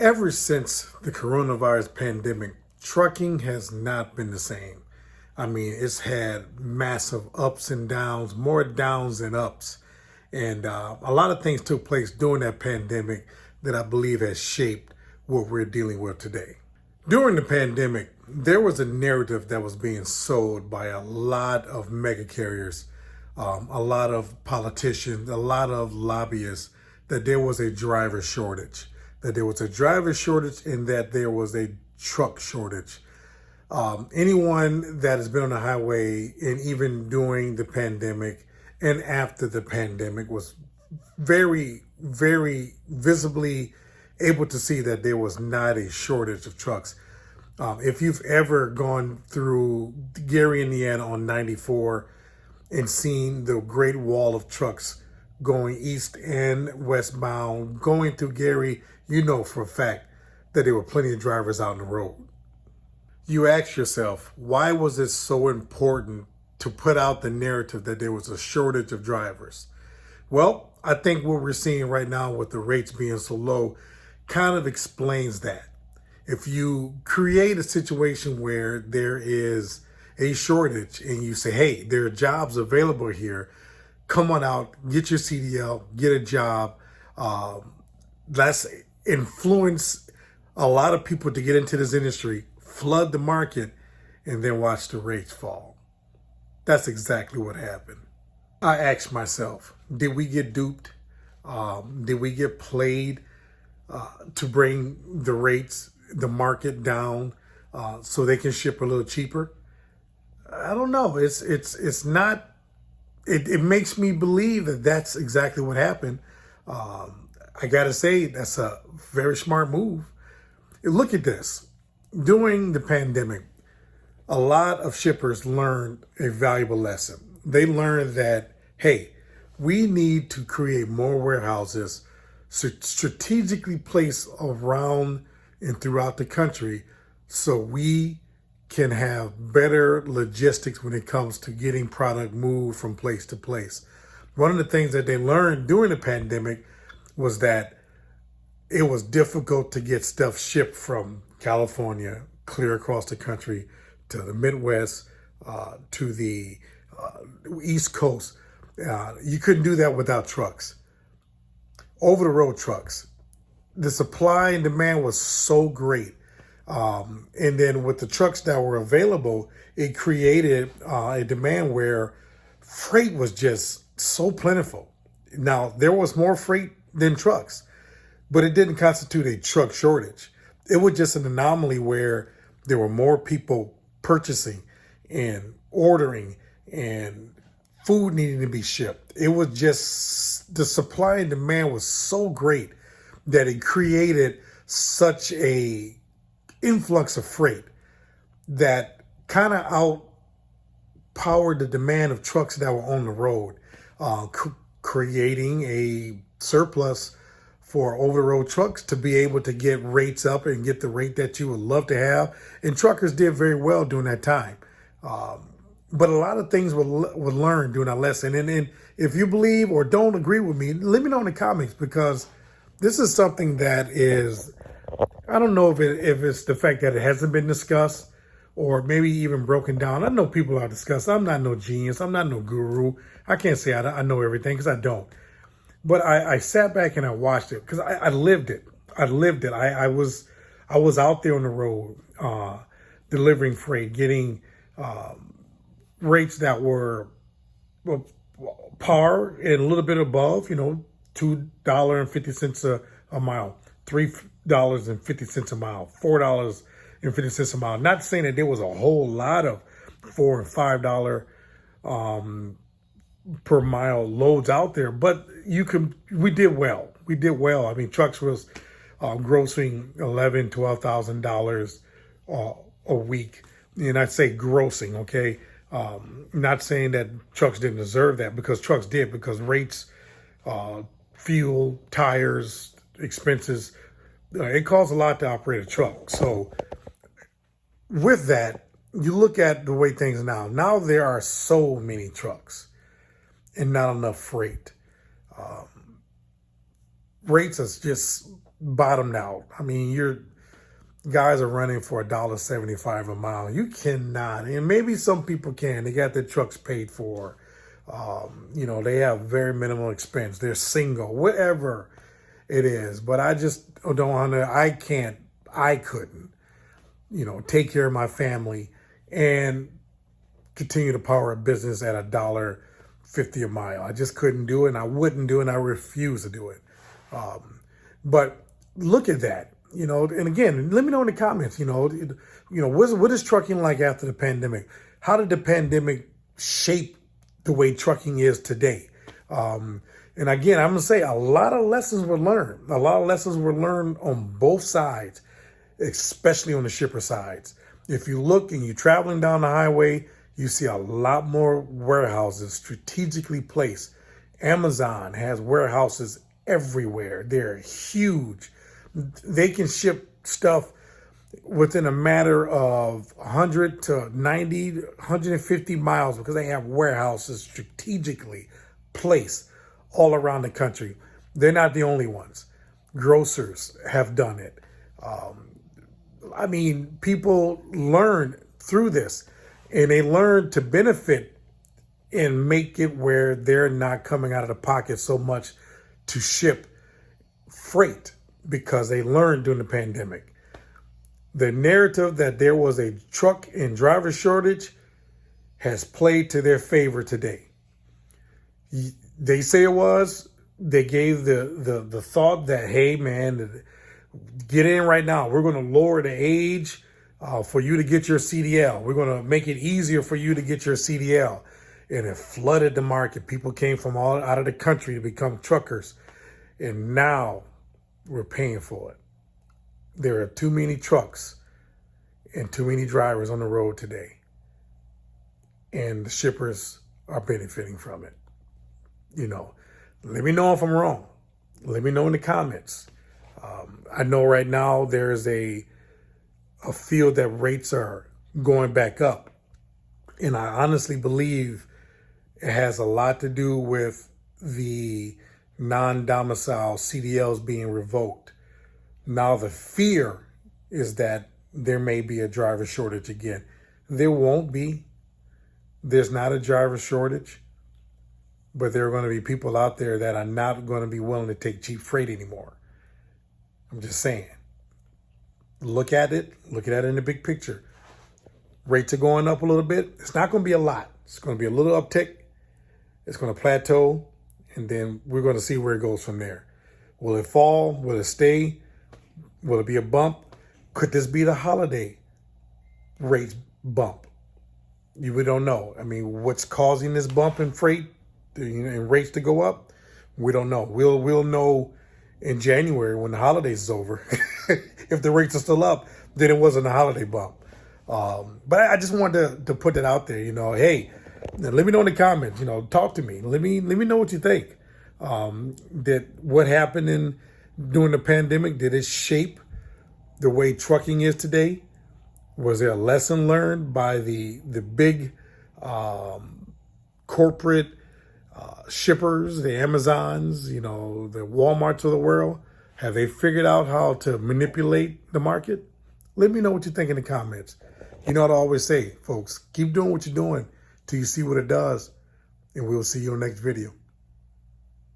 Ever since the coronavirus pandemic, trucking has not been the same. I mean, it's had massive ups and downs, more downs than ups. And a lot of things took place during that pandemic that I believe has shaped what we're dealing with today. During the pandemic, there was a narrative that was being sold by a lot of mega carriers, a lot of politicians, a lot of lobbyists, that there was a driver shortage, and that there was a truck shortage. Anyone that has been on the highway, and even during the pandemic and after the pandemic, was very, very visibly able to see that there was not a shortage of trucks. If you've ever gone through Gary, Indiana on 94 and seen the Great Wall of trucks going east and westbound, going through Gary, you know for a fact that there were plenty of drivers out on the road. You ask yourself, why was it so important to put out the narrative that there was a shortage of drivers? Well, I think what we're seeing right now with the rates being so low kind of explains that. If you create a situation where there is a shortage and you say, hey, there are jobs available here, come on out, get your CDL, get a job. Let's influence a lot of people to get into this industry, flood the market, and then watch the rates fall. That's exactly what happened. I asked myself, did we get duped? Did we get played to bring the rates, the market down so they can ship a little cheaper? I don't know. It's not. It makes me believe that that's exactly what happened. I gotta say, that's a very smart move. Look at this. During the pandemic, a lot of shippers learned a valuable lesson. They learned that, hey, we need to create more warehouses strategically placed around and throughout the country so we can have better logistics when it comes to getting product moved from place to place. One of the things that they learned during the pandemic was that it was difficult to get stuff shipped from California clear across the country to the Midwest, to the East Coast. You couldn't do that without trucks. Over-the-road trucks. The supply and demand was so great. And then with the trucks that were available, it created a demand where freight was just so plentiful. Now, there was more freight than trucks, but it didn't constitute a truck shortage. It was just an anomaly where there were more people purchasing and ordering and food needing to be shipped. It was just, the supply and demand was so great that it created such a influx of freight that kind of outpowered the demand of trucks that were on the road, creating a surplus for over-the-road trucks to be able to get rates up and get the rate that you would love to have. And truckers did very well during that time. But a lot of things were learned during that lesson. And if you believe or don't agree with me, let me know in the comments, because this is something that is, I don't know if it's the fact that it hasn't been discussed or maybe even broken down. I know people are discussing. I'm not no genius. I'm not no guru. I can't say I know everything, because I don't. But I sat back and I watched it because I lived it. I was out there on the road delivering freight, getting rates that were par and a little bit above, $2.50 a mile, $3.50 a mile, $4.50 a mile. Not saying that there was a whole lot of $4 and $5 per mile loads out there, but we did well. I mean, trucks was grossing $11,000, $12,000 a week. And I'd say grossing, okay? Not saying that trucks didn't deserve that, because trucks did, because rates, fuel, tires, expenses, it costs a lot to operate a truck. So with that, you look at the way things are now. Now there are so many trucks and not enough freight. Rates are just bottomed out. I mean, your guys are running for $1.75 a mile. You cannot, and maybe some people can. They got their trucks paid for. They have very minimal expense. They're single, whatever it is. But I just don't want to, I couldn't, take care of my family and continue to power a business at $1.50 a mile. I just couldn't do it, and I wouldn't do it, and I refuse to do it. But look at that, and again, let me know in the comments, what is trucking like after the pandemic? How did the pandemic shape the way trucking is today? And again, I'm going to say a lot of lessons were learned. A lot of lessons were learned on both sides, especially on the shipper sides. If you look and you're traveling down the highway, you see a lot more warehouses strategically placed. Amazon has warehouses everywhere. They're huge. They can ship stuff within a matter of 100 to 90, 150 miles because they have warehouses strategically placed all around the country. They're not the only ones. Grocers have done it. People learn through this, and they learn to benefit and make it where they're not coming out of the pocket so much to ship freight because they learned during the pandemic. The narrative that there was a truck and driver shortage has played to their favor today. They say it was. They gave the thought that, hey, man, get in right now. We're going to lower the age for you to get your CDL. We're going to make it easier for you to get your CDL. And it flooded the market. People came from all out of the country to become truckers. And now we're paying for it. There are too many trucks and too many drivers on the road today. And the shippers are benefiting from it. Let me know if I'm wrong. Let me know in the comments. I know right now there's a field that rates are going back up. And I honestly believe it has a lot to do with the non-domicile CDLs being revoked. Now the fear is that there may be a driver shortage again. There won't be. There's not a driver shortage. But there are going to be people out there that are not going to be willing to take cheap freight anymore. I'm just saying. Look at it. Look at it in the big picture. Rates are going up a little bit. It's not going to be a lot. It's going to be a little uptick. It's going to plateau. And then we're going to see where it goes from there. Will it fall? Will it stay? Will it be a bump? Could this be the holiday rates bump? We don't know. What's causing this bump in freight and rates to go up? We don't know. We'll know in January when the holidays is over. If the rates are still up, then it wasn't a holiday bump. But I just wanted to put that out there. Hey, let me know in the comments. Talk to me. Let me know what you think. That what happened during the pandemic, did it shape the way trucking is today? Was there a lesson learned by the big corporate shippers, the Amazons, the Walmarts of the world? Have they figured out how to manipulate the market? Let me know what you think in the comments. You know what I always say, folks, keep doing what you're doing till you see what it does, and we'll see you in the next video.